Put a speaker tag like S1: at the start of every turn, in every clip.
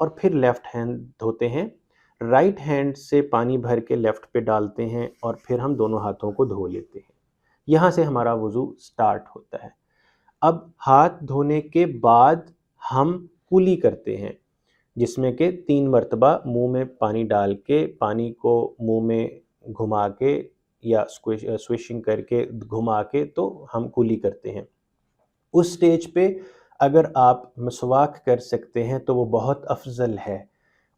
S1: اور پھر left hand دھوتے ہیں. رائٹ ہینڈ سے پانی بھر کے لیفٹ پہ ڈالتے ہیں اور پھر ہم دونوں ہاتھوں کو دھو لیتے ہیں. یہاں سے ہمارا وضو سٹارٹ ہوتا ہے. اب ہاتھ دھونے کے بعد ہم کلی کرتے ہیں، جس میں کہ 3 مرتبہ منہ میں پانی ڈال کے پانی کو منہ میں گھما کے یا سویشنگ کر کے گھما کے تو ہم کلی کرتے ہیں. اس سٹیج پہ اگر آپ مسواک کر سکتے ہیں تو وہ بہت افضل ہے،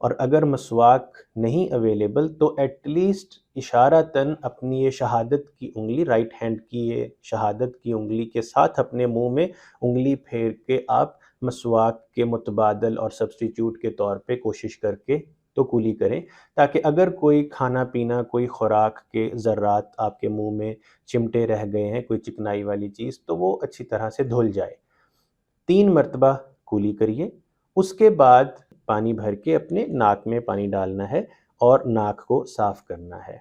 S1: اور اگر مسواک نہیں اویلیبل تو ایٹ لیسٹ اشارتاً اپنی یہ شہادت کی انگلی، رائٹ ہینڈ کی یہ شہادت کی انگلی کے ساتھ اپنے منہ میں انگلی پھیر کے آپ مسواک کے متبادل اور سبسٹیچیوٹ کے طور پہ کوشش کر کے تو کلی کریں، تاکہ اگر کوئی کھانا پینا، کوئی خوراک کے ذرات آپ کے منہ میں چمٹے رہ گئے ہیں، کوئی چکنائی والی چیز، تو وہ اچھی طرح سے دھل جائے. 3 مرتبہ کلی کریے. اس کے بعد پانی بھر کے اپنے ناک میں پانی ڈالنا ہے اور ناک کو صاف کرنا ہے.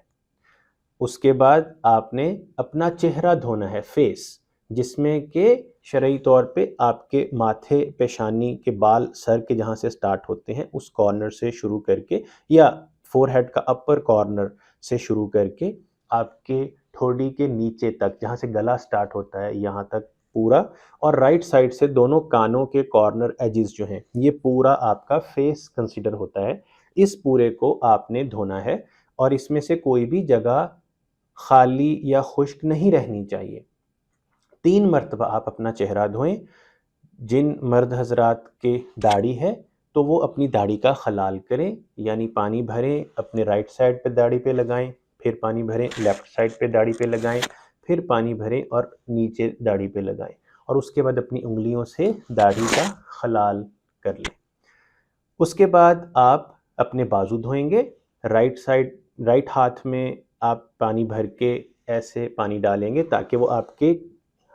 S1: اس کے بعد آپ نے اپنا چہرہ دھونا ہے، فیس، جس میں کہ شرعی طور پہ آپ کے ماتھے، پیشانی کے بال، سر کے جہاں سے سٹارٹ ہوتے ہیں اس کارنر سے شروع کر کے، یا فور ہیڈ کا اپر کارنر سے شروع کر کے آپ کے ٹھوڑی کے نیچے تک، جہاں سے گلا سٹارٹ ہوتا ہے یہاں تک پورا، اور رائٹ سائڈ سے دونوں کانوں کے کارنر ایجز جو ہیں، یہ پورا آپ کا فیس کنسیڈر ہوتا ہے. اس پورے کو آپ نے دھونا ہے اور اس میں سے کوئی بھی جگہ خالی یا خشک نہیں رہنی چاہیے. 3 مرتبہ آپ اپنا چہرہ دھوئیں. جن مرد حضرات کے داڑھی ہے تو وہ اپنی داڑھی کا خلال کریں، یعنی پانی بھریں، اپنے رائٹ سائڈ پہ داڑھی پہ لگائیں، پھر پانی بھریں لیفٹ سائڈ پہ داڑھی پہ لگائیں، پھر پانی بھریں اور نیچے داڑھی پہ لگائیں، اور اس کے بعد اپنی انگلیوں سے داڑھی کا خلال کر لیں. اس کے بعد آپ اپنے بازو دھوئیں گے. رائٹ ہاتھ میں آپ پانی بھر کے ایسے پانی ڈالیں گے تاکہ وہ آپ کے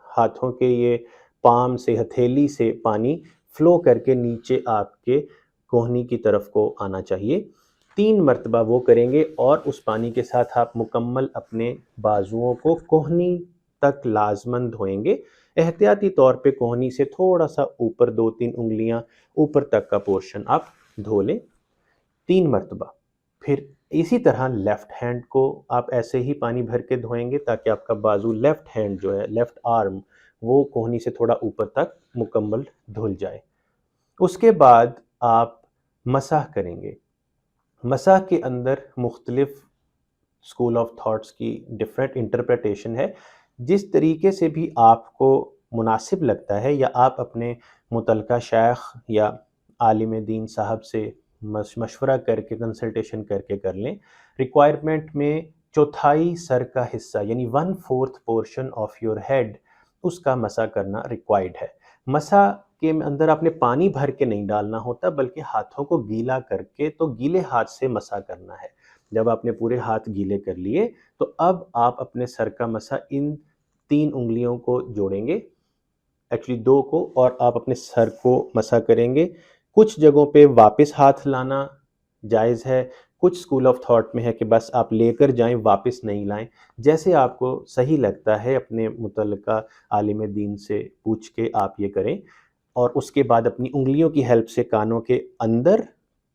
S1: ہاتھوں کے یہ پام سے، ہتھیلی سے پانی فلو کر کے نیچے آپ کے کوہنی کی طرف کو آنا چاہیے. 3 مرتبہ وہ کریں گے اور اس پانی کے ساتھ آپ مکمل اپنے بازوؤں کو کوہنی تک لازماً دھوئیں گے. احتیاطی طور پہ کوہنی سے تھوڑا سا اوپر 2-3 انگلیاں اوپر تک کا پورشن آپ دھو لیں 3 مرتبہ. پھر اسی طرح لیفٹ ہینڈ کو آپ ایسے ہی پانی بھر کے دھوئیں گے تاکہ آپ کا بازو، لیفٹ ہینڈ جو ہے، لیفٹ آرم، وہ کوہنی سے تھوڑا اوپر تک مکمل دھل جائے. اس کے بعد آپ مسح کریں گے. مسح کے اندر مختلف اسکول آف تھاٹس کی ڈفرینٹ انٹرپریٹیشن ہے. جس طریقے سے بھی آپ کو مناسب لگتا ہے، یا آپ اپنے متعلقہ شیخ یا عالم دین صاحب سے مشورہ کر کے، کنسلٹیشن کر کے کر لیں. ریکوائرمنٹ میں 1/4 سر کا حصہ، یعنی 1/4 پورشن آف یور ہیڈ، اس کا مسح کرنا ریکوائرڈ ہے. مسح کے اندر آپ نے پانی بھر کے نہیں ڈالنا ہوتا، بلکہ ہاتھوں کو گیلا کر کے، تو گیلے ہاتھ سے مسح کرنا ہے. جب آپ نے پورے ہاتھ گیلے کر لیے تو اب آپ اپنے سر کا مسح ان 3 انگلیوں کو جوڑیں گے، ایکچولی 2 کو، اور آپ اپنے سر کو مسح کریں گے. کچھ جگہوں پہ واپس ہاتھ لانا جائز ہے، کچھ اسکول آف تھاٹ میں ہے کہ بس آپ لے کر جائیں، واپس نہیں لائیں. جیسے آپ کو صحیح لگتا ہے اپنے متعلقہ عالم دین سے پوچھ کے آپ یہ کریں. اور اس کے بعد اپنی انگلیوں کی ہیلپ سے کانوں کے اندر،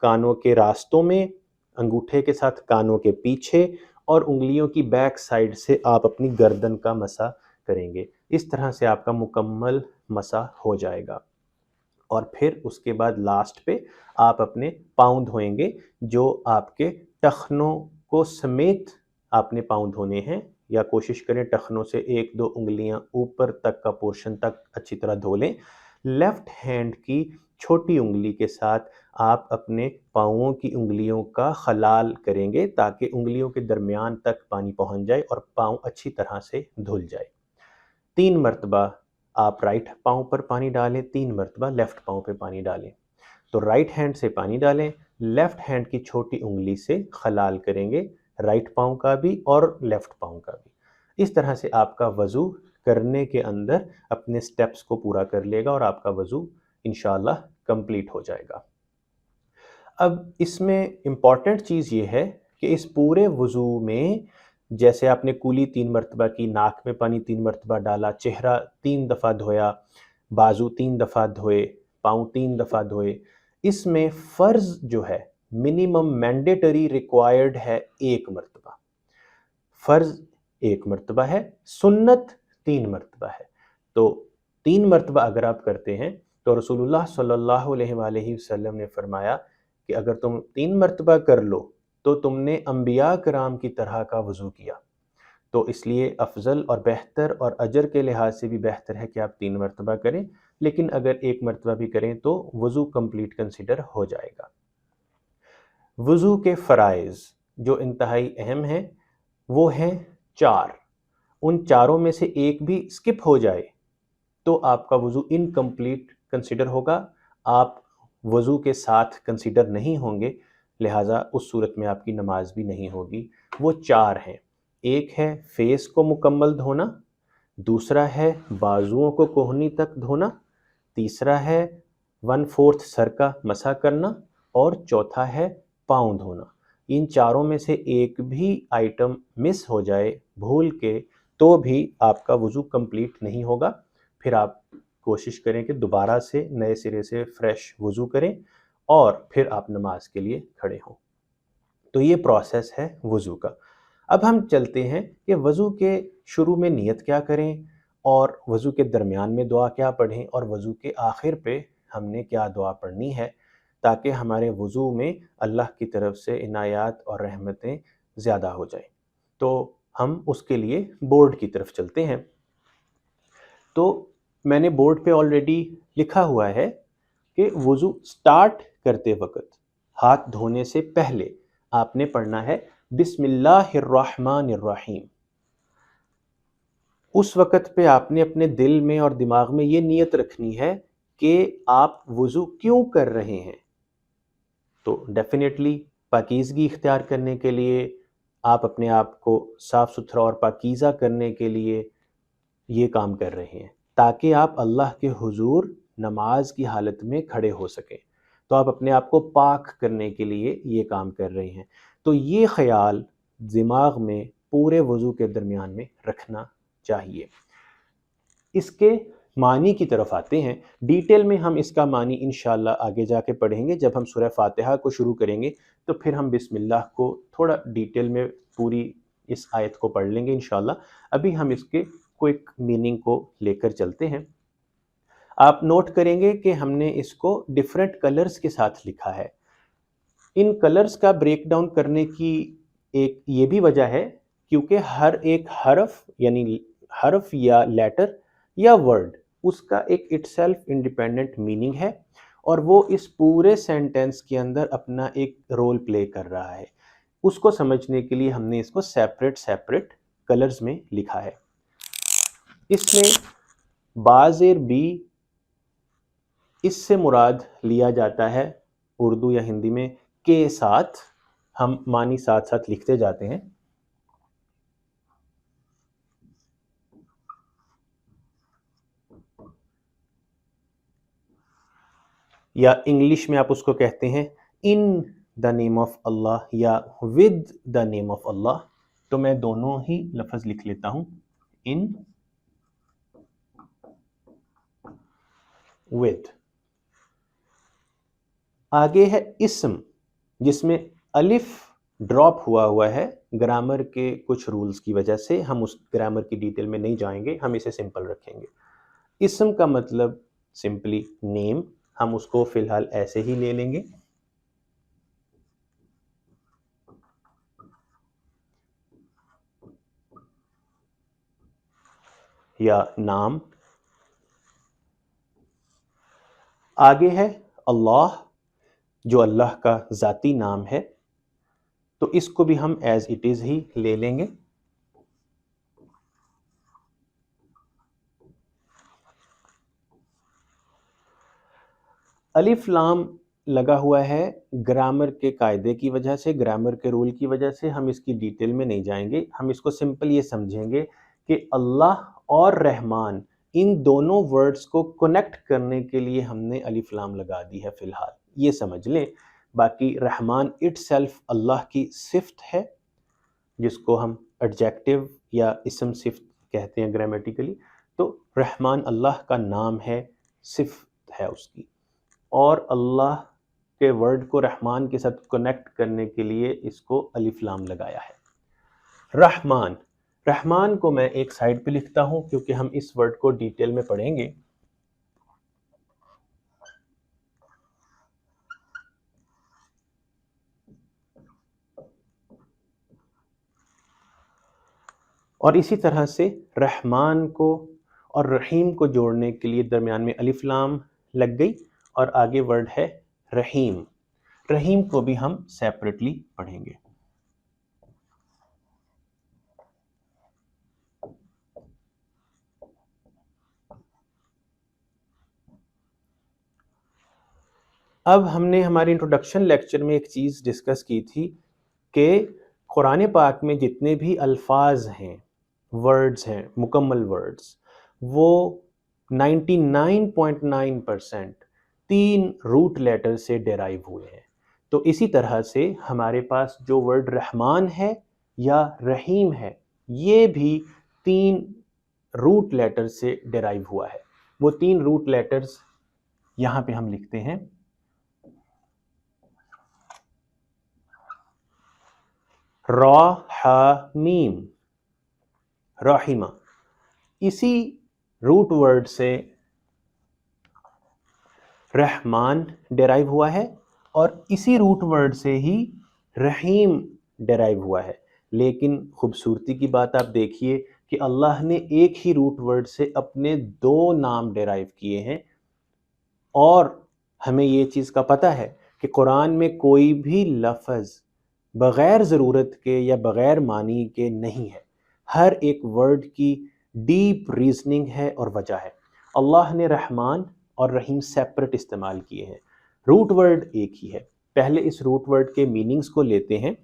S1: کانوں کے راستوں میں، انگوٹھے کے ساتھ کانوں کے پیچھے، اور انگلیوں کی بیک سائڈ سے آپ اپنی گردن کا مسح کریں گے. اس طرح سے آپ کا مکمل مسح ہو جائے گا. اور پھر اس کے بعد لاسٹ پہ آپ اپنے پاؤں دھوئیں گے، جو آپ کے ٹخنوں کو سمیت آپ نے پاؤں دھونے ہیں، یا کوشش کریں ٹخنوں سے 1-2 انگلیاں اوپر تک کا پورشن تک اچھی طرح دھو لیں. لیفٹ ہینڈ کی چھوٹی انگلی کے ساتھ آپ اپنے پاؤں کی انگلیوں کا خلال کریں گے تاکہ انگلیوں کے درمیان تک پانی پہنچ جائے اور پاؤں اچھی طرح سے دھل جائے. 3 مرتبہ آپ رائٹ پاؤں پر پانی ڈالیں، 3 مرتبہ لیفٹ پاؤں پہ پانی ڈالیں. تو رائٹ ہینڈ سے پانی ڈالیں، لیفٹ ہینڈ کی چھوٹی انگلی سے خلال کریں گے، رائٹ پاؤں کا بھی اور لیفٹ پاؤں کا بھی. اس طرح سے آپ کا وضو کرنے کے اندر اپنے سٹیپس کو پورا کر لے گا اور آپ کا وضو انشاءاللہ کمپلیٹ ہو جائے گا. اب اس میں امپورٹنٹ چیز یہ ہے کہ اس پورے وضو میں جیسے آپ نے کولی 3 مرتبہ کی، ناک میں پانی 3 مرتبہ ڈالا، چہرہ 3 دفعہ دھویا، بازو 3 دفعہ دھوئے، پاؤں 3 دفعہ دھوئے، اس میں فرض جو ہے منیمم مینڈیٹری ریکوائرڈ ہے 1 مرتبہ، فرض 1 مرتبہ ہے، سنت 3 مرتبہ ہے۔ تو 3 مرتبہ اگر آپ کرتے ہیں تو رسول اللہ صلی اللہ علیہ وآلہ وسلم نے فرمایا کہ اگر تم 3 مرتبہ کر لو تو تم نے انبیاء کرام کی طرح کا وضو کیا۔ تو اس لیے افضل اور بہتر اور اجر کے لحاظ سے بھی بہتر ہے کہ آپ 3 مرتبہ کریں، لیکن اگر 1 مرتبہ بھی کریں تو وضو کمپلیٹ کنسیڈر ہو جائے گا۔ وضو کے فرائض جو انتہائی اہم ہیں وہ ہیں 4۔ ان چاروں میں سے ایک بھی اسکپ ہو جائے تو آپ کا وضو انکمپلیٹ کنسیڈر ہوگا، آپ وضو کے ساتھ کنسیڈر نہیں ہوں گے، لہٰذا اس صورت میں آپ کی نماز بھی نہیں ہوگی۔ وہ 4 ہیں، ایک ہے فیس کو مکمل دھونا، دوسرا ہے بازوؤں کو کہنی تک دھونا، تیسرا ہے 1/4 سر کا مسح کرنا، اور چوتھا ہے پاؤں دھونا۔ ان چاروں میں سے ایک بھی آئٹم مس ہو جائے بھول کے تو بھی آپ کا وضو کمپلیٹ نہیں ہوگا۔ پھر آپ کوشش کریں کہ دوبارہ سے نئے سرے سے فریش وضو کریں اور پھر آپ نماز کے لیے کھڑے ہوں۔ تو یہ پروسیس ہے وضو کا۔ اب ہم چلتے ہیں کہ وضو کے شروع میں نیت کیا کریں، اور وضو کے درمیان میں دعا کیا پڑھیں، اور وضو کے آخر پہ ہم نے کیا دعا پڑھنی ہے، تاکہ ہمارے وضو میں اللہ کی طرف سے عنایات اور رحمتیں زیادہ ہو جائیں۔ تو ہم اس کے لیے بورڈ کی طرف چلتے ہیں۔ تو میں نے بورڈ پہ آلریڈی لکھا ہوا ہے کہ وضو سٹارٹ کرتے وقت ہاتھ دھونے سے پہلے آپ نے پڑھنا ہے بسم اللہ الرحمن الرحیم۔ اس وقت پہ آپ نے اپنے دل میں اور دماغ میں یہ نیت رکھنی ہے کہ آپ وضو کیوں کر رہے ہیں۔ تو ڈیفینیٹلی پاکیزگی اختیار کرنے کے لیے، آپ اپنے آپ کو صاف ستھرا اور پاکیزہ کرنے کے لیے یہ کام کر رہے ہیں، تاکہ آپ اللہ کے حضور نماز کی حالت میں کھڑے ہو سکیں۔ تو آپ اپنے آپ کو پاک کرنے کے لیے یہ کام کر رہے ہیں۔ تو یہ خیال دماغ میں پورے وضو کے درمیان میں رکھنا چاہیے۔ اس کے معنی کی طرف آتے ہیں، ڈیٹیل میں ہم اس کا معنی انشاءاللہ آگے جا کے پڑھیں گے۔ جب ہم سورہ فاتحہ کو شروع کریں گے تو پھر ہم بسم اللہ کو تھوڑا ڈیٹیل میں پوری اس آیت کو پڑھ لیں گے انشاءاللہ۔ ابھی ہم اس کے کوئک میننگ کو لے کر چلتے ہیں۔ آپ نوٹ کریں گے کہ ہم نے اس کو ڈیفرنٹ کلرز کے ساتھ لکھا ہے۔ ان کلرز کا بریک ڈاؤن کرنے کی ایک یہ بھی وجہ ہے کیونکہ ہر ایک حرف، یعنی حرف یا لیٹر یا ورڈ، اس کا ایک اٹ سیلف انڈیپینڈنٹ میننگ ہے، اور وہ اس پورے سینٹینس کے اندر اپنا ایک رول پلے کر رہا ہے۔ اس کو سمجھنے کے لیے ہم نے اس کو سیپریٹ کلرز میں لکھا ہے۔ اس میں بازر بی اس سے مراد لیا جاتا ہے اردو یا ہندی میں کے ساتھ، ہم معنی ساتھ ساتھ لکھتے جاتے ہیں۔ یا انگلش میں آپ اس کو کہتے ہیں ان دا نیم آف اللہ یا ود دا نیم آف اللہ۔ تو میں دونوں ہی لفظ لکھ لیتا ہوں، ان ود۔ آگے ہے اسم، جس میں الف ڈراپ ہوا ہے گرامر کے کچھ رولز کی وجہ سے۔ ہم اس گرامر کی ڈیٹیل میں نہیں جائیں گے، ہم اسے سمپل رکھیں گے۔ اسم کا مطلب سمپلی نیم، ہم اس کو فی الحال ایسے ہی لے لیں گے۔ یا نام۔ آگے ہے اللہ، جو اللہ کا ذاتی نام ہے، تو اس کو بھی ہم ایز اٹ از ہی لے لیں گے۔ الف لام لگا ہوا ہے گرامر کے قاعدے کی وجہ سے، گرامر کے رول کی وجہ سے، ہم اس کی ڈیٹیل میں نہیں جائیں گے۔ ہم اس کو سمپل یہ سمجھیں گے کہ اللہ اور رحمان، ان دونوں ورڈز کو کنیکٹ کرنے کے لیے ہم نے الف لام لگا دی ہے فی الحال، یہ سمجھ لیں۔ باقی رحمان اٹ سیلف اللہ کی صفت ہے، جس کو ہم ایڈجیکٹو یا اسم صفت کہتے ہیں گرامیٹیکلی۔ تو رحمان اللہ کا نام ہے، صفت ہے اس کی، اور اللہ کے ورڈ کو رحمان کے ساتھ کنیکٹ کرنے کے لیے اس کو الف لام لگایا ہے۔ رحمان، رحمان کو میں ایک سائڈ پہ لکھتا ہوں کیونکہ ہم اس ورڈ کو ڈیٹیل میں پڑھیں گے۔ اور اسی طرح سے رحمان کو اور رحیم کو جوڑنے کے لیے درمیان میں الف لام لگ گئی، اور آگے ورڈ ہے رحیم۔ رحیم کو بھی ہم سیپریٹلی پڑھیں گے۔ اب ہم نے ہماری انٹروڈکشن لیکچر میں ایک چیز ڈسکس کی تھی کہ قرآن پاک میں جتنے بھی الفاظ ہیں، ورڈز ہیں، مکمل ورڈز، وہ 99.9% 3 روٹ لیٹر سے ڈیرائیو ہوئے ہیں۔ تو اسی طرح سے ہمارے پاس جو ورڈ رحمان ہے یا رحیم ہے، یہ بھی 3 روٹ لیٹر سے ڈیرائیو ہوا ہے۔ وہ 3 روٹ لیٹرز یہاں پہ ہم لکھتے ہیں۔ را، ح، میم، رحیمہ۔ اسی روٹ ورڈ سے رحمان ڈیرائیو ہوا ہے، اور اسی روٹ ورڈ سے ہی رحیم ڈیرائیو ہوا ہے۔ لیکن خوبصورتی کی بات آپ دیکھیے کہ اللہ نے ایک ہی روٹ ورڈ سے اپنے 2 نام ڈیرائیو کیے ہیں، اور ہمیں یہ چیز کا پتہ ہے کہ قرآن میں کوئی بھی لفظ بغیر ضرورت کے یا بغیر معنی کے نہیں ہے۔ ہر ایک ورڈ کی ڈیپ ریزننگ ہے اور وجہ ہے۔ اللہ نے رحمان اور رحیم سیپریٹ استعمال کیے ہیں، روٹ ورڈ ایک ہی ہے۔ پہلے اس روٹ ورڈ کے میننگز کو لیتے ہیں۔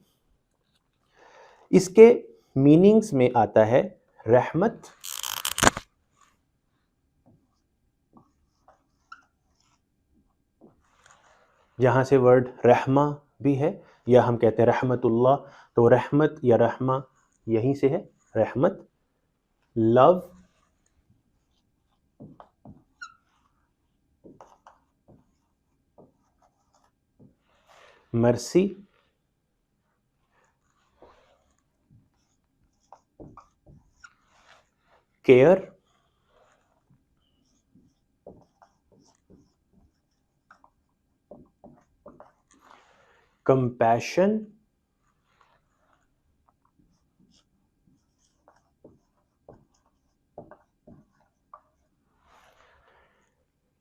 S1: اس کے میننگز میں آتا ہے رحمت، جہاں سے ورڈ رحمہ بھی ہے، یا ہم کہتے ہیں رحمت اللہ، تو رحمت یا رحمہ یہیں سے ہے، رحمت۔ لو، مرسی، کیئر، کمپیشن،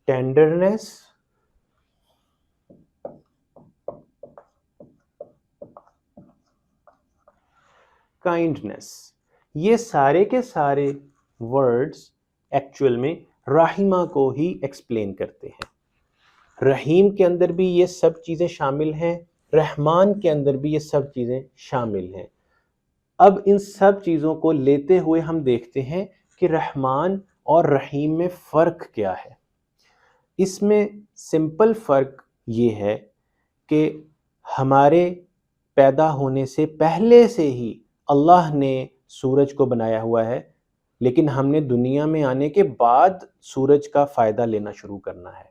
S1: ٹینڈرنیس، کائنڈنیس۔ یہ سارے کے سارے ورڈز ایکچول میں رحیمہ کو ہی ایکسپلین کرتے ہیں۔ رحیم کے اندر بھی یہ سب چیزیں شامل ہیں، رحمان کے اندر بھی یہ سب چیزیں شامل ہیں۔ اب ان سب چیزوں کو لیتے ہوئے ہم دیکھتے ہیں کہ رحمان اور رحیم میں فرق کیا ہے۔ اس میں سمپل فرق یہ ہے کہ ہمارے پیدا ہونے سے پہلے سے ہی اللہ نے سورج کو بنایا ہوا ہے، لیکن ہم نے دنیا میں آنے کے بعد سورج کا فائدہ لینا شروع کرنا ہے۔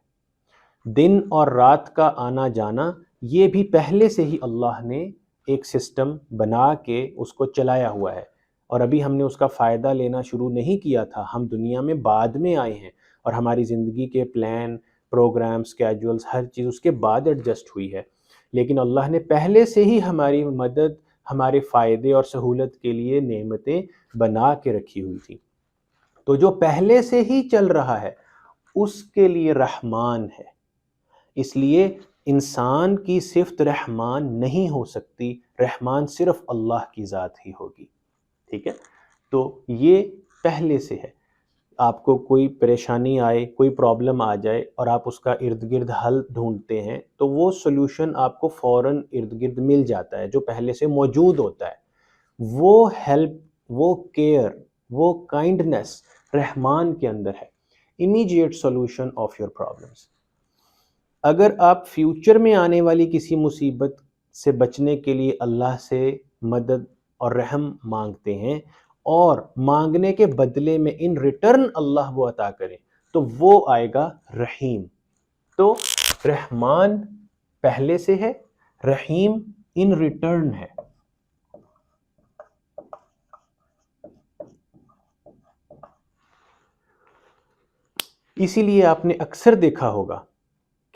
S1: دن اور رات کا آنا جانا یہ بھی پہلے سے ہی اللہ نے ایک سسٹم بنا کے اس کو چلایا ہوا ہے، اور ابھی ہم نے اس کا فائدہ لینا شروع نہیں کیا تھا، ہم دنیا میں بعد میں آئے ہیں، اور ہماری زندگی کے پلان، پروگرام، اسکیجولز، ہر چیز اس کے بعد ایڈجسٹ ہوئی ہے۔ لیکن اللہ نے پہلے سے ہی ہماری مدد، ہمارے فائدے اور سہولت کے لیے نعمتیں بنا کے رکھی ہوئی تھی۔ تو جو پہلے سے ہی چل رہا ہے اس کے لیے رحمان ہے۔ اس لیے انسان کی صفت رحمان نہیں ہو سکتی، رحمان صرف اللہ کی ذات ہی ہوگی۔ ٹھیک ہے، تو یہ پہلے سے ہے۔ آپ کو کوئی پریشانی آئے، کوئی پرابلم آ جائے اور آپ اس کا ارد گرد حل ڈھونڈتے ہیں تو وہ سولوشن آپ کو فوراً ارد گرد مل جاتا ہے جو پہلے سے موجود ہوتا ہے۔ وہ ہیلپ، وہ کیئر، وہ کائنڈنس رحمان کے اندر ہے، immediate solution of your problems. اگر آپ فیوچر میں آنے والی کسی مصیبت سے بچنے کے لیے اللہ سے مدد اور رحم مانگتے ہیں، اور مانگنے کے بدلے میں ان ریٹرن اللہ وہ عطا کرے، تو وہ آئے گا رحیم۔ تو رحمان پہلے سے ہے، رحیم ان ریٹرن ہے. اسی لیے آپ نے اکثر دیکھا ہوگا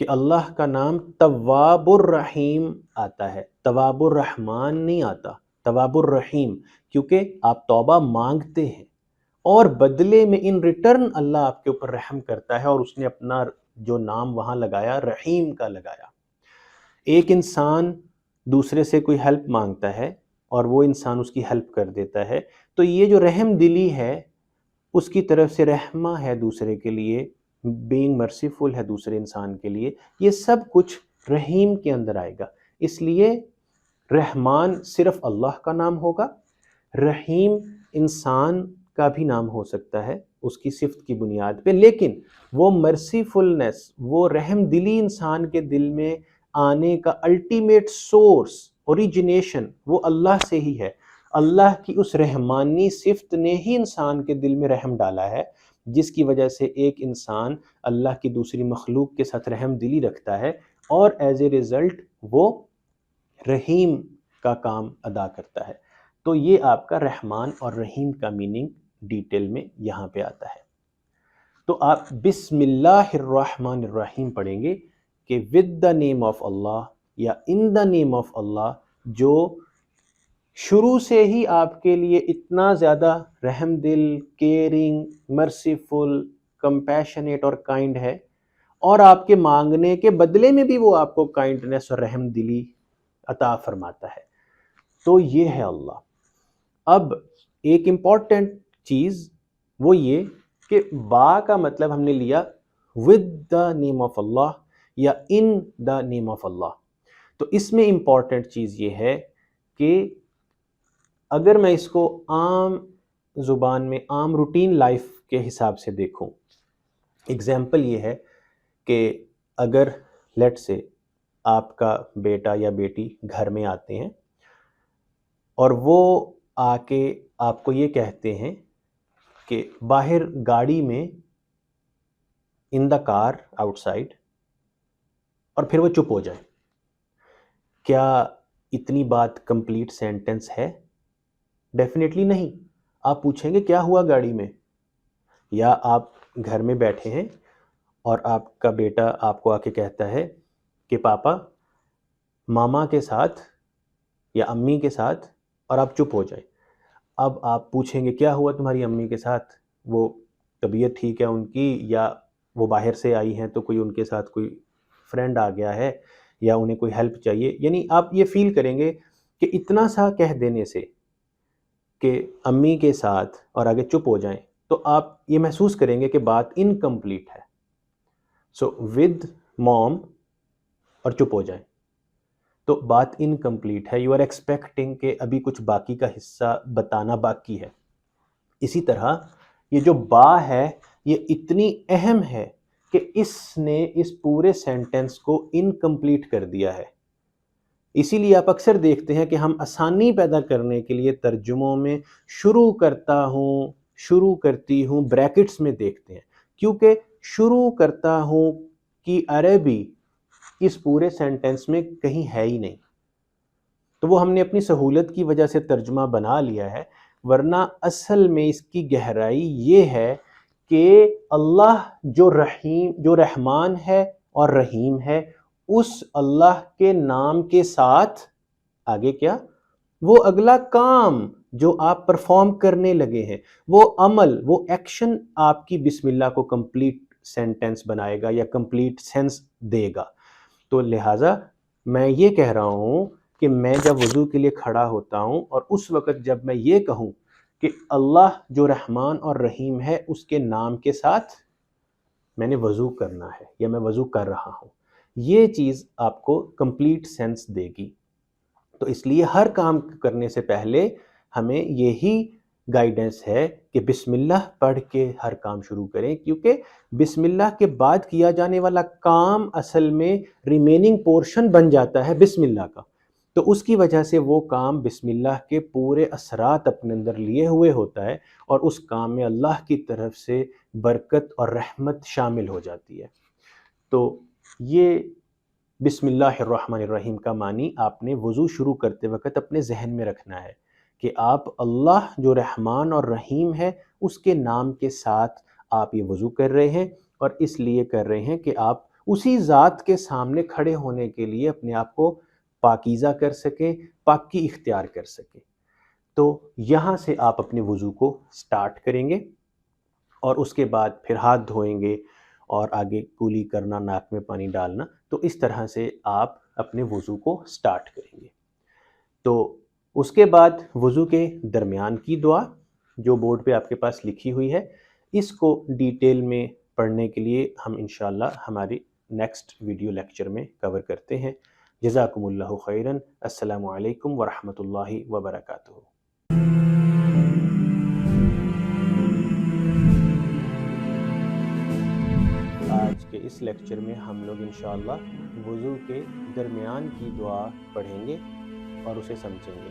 S1: کہ اللہ کا نام تواب الرحیم آتا ہے، تواب الرحمن نہیں آتا، تواب الرحیم، کیونکہ آپ توبہ مانگتے ہیں اور بدلے میں ان ریٹرن اللہ آپ کے اوپر رحم کرتا ہے، اور اس نے اپنا جو نام وہاں لگایا رحیم کا لگایا. ایک انسان دوسرے سے کوئی ہیلپ مانگتا ہے اور وہ انسان اس کی ہیلپ کر دیتا ہے، تو یہ جو رحم دلی ہے اس کی طرف سے رحمہ ہے دوسرے کے لیے، بینگ مرسیفل ہے دوسرے انسان کے لیے، یہ سب کچھ رحیم کے اندر آئے گا. اس لیے رحمان صرف اللہ کا نام ہوگا، رحیم انسان کا بھی نام ہو سکتا ہے اس کی صفت کی بنیاد پہ، لیکن وہ مرسیفلنس، وہ رحم دلی انسان کے دل میں آنے کا الٹیمیٹ سورس، اوریجنیشن وہ اللہ سے ہی ہے. اللہ کی اس رحمانی صفت نے ہی انسان کے دل میں رحم ڈالا ہے، جس کی وجہ سے ایک انسان اللہ کی دوسری مخلوق کے ساتھ رحم دلی رکھتا ہے اور ایز اے ریزلٹ وہ رحیم کا کام ادا کرتا ہے. تو یہ آپ کا رحمان اور رحیم کا میننگ ڈیٹیل میں یہاں پہ آتا ہے. تو آپ بسم اللہ الرحمن الرحیم پڑھیں گے کہ ود دا نیم آف اللہ یا ان دا نیم آف اللہ، جو شروع سے ہی آپ کے لیے اتنا زیادہ رحم دل، کیئرنگ، مرسیفل، کمپیشنیٹ اور کائنڈ ہے، اور آپ کے مانگنے کے بدلے میں بھی وہ آپ کو کائنڈنس اور رحم دلی عطا فرماتا ہے. تو یہ ہے اللہ. اب ایک امپورٹنٹ چیز وہ یہ کہ با کا مطلب ہم نے لیا ود دا نیم آف اللہ یا ان دا نیم آف اللہ. تو اس میں امپورٹنٹ چیز یہ ہے کہ اگر میں اس کو عام زبان میں، عام روٹین لائف کے حساب سے دیکھوں، اگزامپل یہ ہے کہ اگر لیٹ سے آپ کا بیٹا یا بیٹی گھر میں آتے ہیں اور وہ آ کے آپ کو یہ کہتے ہیں کہ باہر گاڑی میں، ان دا کار آؤٹ سائڈ، اور پھر وہ چپ ہو جائیں، کیا اتنی بات کمپلیٹ سینٹنس ہے؟ ڈیفینیٹلی نہیں. آپ پوچھیں گے کیا ہوا گاڑی میں؟ یا آپ گھر میں بیٹھے ہیں اور آپ کا بیٹا آپ کو آ کے کہتا ہے کہ پاپا ماما کے ساتھ یا امی کے ساتھ، اور آپ چپ ہو جائیں. اب آپ پوچھیں گے کیا ہوا تمہاری امی کے ساتھ؟ وہ طبیعت ٹھیک ہے ان کی، یا وہ باہر سے آئی ہیں تو کوئی ان کے ساتھ کوئی فرینڈ آ گیا ہے، یا انہیں کوئی ہیلپ چاہیے؟ یعنی آپ یہ فیل کریں گے کہ اتنا سا کہہ دینے سے کہ امی کے ساتھ اور آگے چپ ہو جائیں، تو آپ یہ محسوس کریں گے کہ بات انکمپلیٹ ہے. سو ود موم اور چپ ہو جائیں تو بات انکمپلیٹ ہے. یو آر ایکسپیکٹنگ کہ ابھی کچھ باقی کا حصہ بتانا باقی ہے. اسی طرح یہ جو با ہے یہ اتنی اہم ہے کہ اس نے اس پورے سینٹنس کو انکمپلیٹ کر دیا ہے. اسی لیے آپ اکثر دیکھتے ہیں کہ ہم آسانی پیدا کرنے کے لیے ترجموں میں شروع کرتا ہوں، شروع کرتی ہوں بریکٹس میں دیکھتے ہیں، کیونکہ شروع کرتا ہوں کی عربی اس پورے سینٹنس میں کہیں ہے ہی نہیں. تو وہ ہم نے اپنی سہولت کی وجہ سے ترجمہ بنا لیا ہے، ورنہ اصل میں اس کی گہرائی یہ ہے کہ اللہ جو رحمان ہے اور رحیم ہے، اس اللہ کے نام کے ساتھ آگے کیا؟ وہ اگلا کام جو آپ پرفارم کرنے لگے ہیں، وہ عمل، وہ ایکشن آپ کی بسم اللہ کو کمپلیٹ سینٹنس بنائے گا یا کمپلیٹ سینس دے گا. تو لہٰذا میں یہ کہہ رہا ہوں کہ میں جب وضو کے لیے کھڑا ہوتا ہوں اور اس وقت جب میں یہ کہوں کہ اللہ جو رحمان اور رحیم ہے اس کے نام کے ساتھ میں نے وضو کرنا ہے یا میں وضو کر رہا ہوں، یہ چیز آپ کو کمپلیٹ سینس دے گی. تو اس لیے ہر کام کرنے سے پہلے ہمیں یہی گائیڈنس ہے کہ بسم اللہ پڑھ کے ہر کام شروع کریں، کیونکہ بسم اللہ کے بعد کیا جانے والا کام اصل میں ریمیننگ پورشن بن جاتا ہے بسم اللہ کا. تو اس کی وجہ سے وہ کام بسم اللہ کے پورے اثرات اپنے اندر لیے ہوئے ہوتا ہے، اور اس کام میں اللہ کی طرف سے برکت اور رحمت شامل ہو جاتی ہے. تو یہ بسم اللہ الرحمن الرحیم کا معنی آپ نے وضو شروع کرتے وقت اپنے ذہن میں رکھنا ہے کہ آپ اللہ جو رحمان اور رحیم ہے اس کے نام کے ساتھ آپ یہ وضو کر رہے ہیں، اور اس لیے کر رہے ہیں کہ آپ اسی ذات کے سامنے کھڑے ہونے کے لیے اپنے آپ کو پاکیزہ کر سکیں، پاکی اختیار کر سکیں۔ تو یہاں سے آپ اپنے وضو کو سٹارٹ کریں گے، اور اس کے بعد پھر ہاتھ دھوئیں گے اور آگے کولی کرنا، ناک میں پانی ڈالنا۔ تو اس طرح سے آپ اپنے وضو کو سٹارٹ کریں گے۔ تو اس کے بعد وضو کے درمیان کی دعا جو بورڈ پہ آپ کے پاس لکھی ہوئی ہے، اس کو ڈیٹیل میں پڑھنے کے لیے ہم انشاءاللہ ہماری نیکسٹ ویڈیو لیکچر میں کور کرتے ہیں۔ جزاکم اللہ خیراً۔ السلام علیکم ورحمۃ اللہ وبرکاتہ۔ آج کے اس لیکچر میں ہم لوگ انشاءاللہ وضو کے درمیان کی دعا پڑھیں گے اور اسے سمجھیں گے۔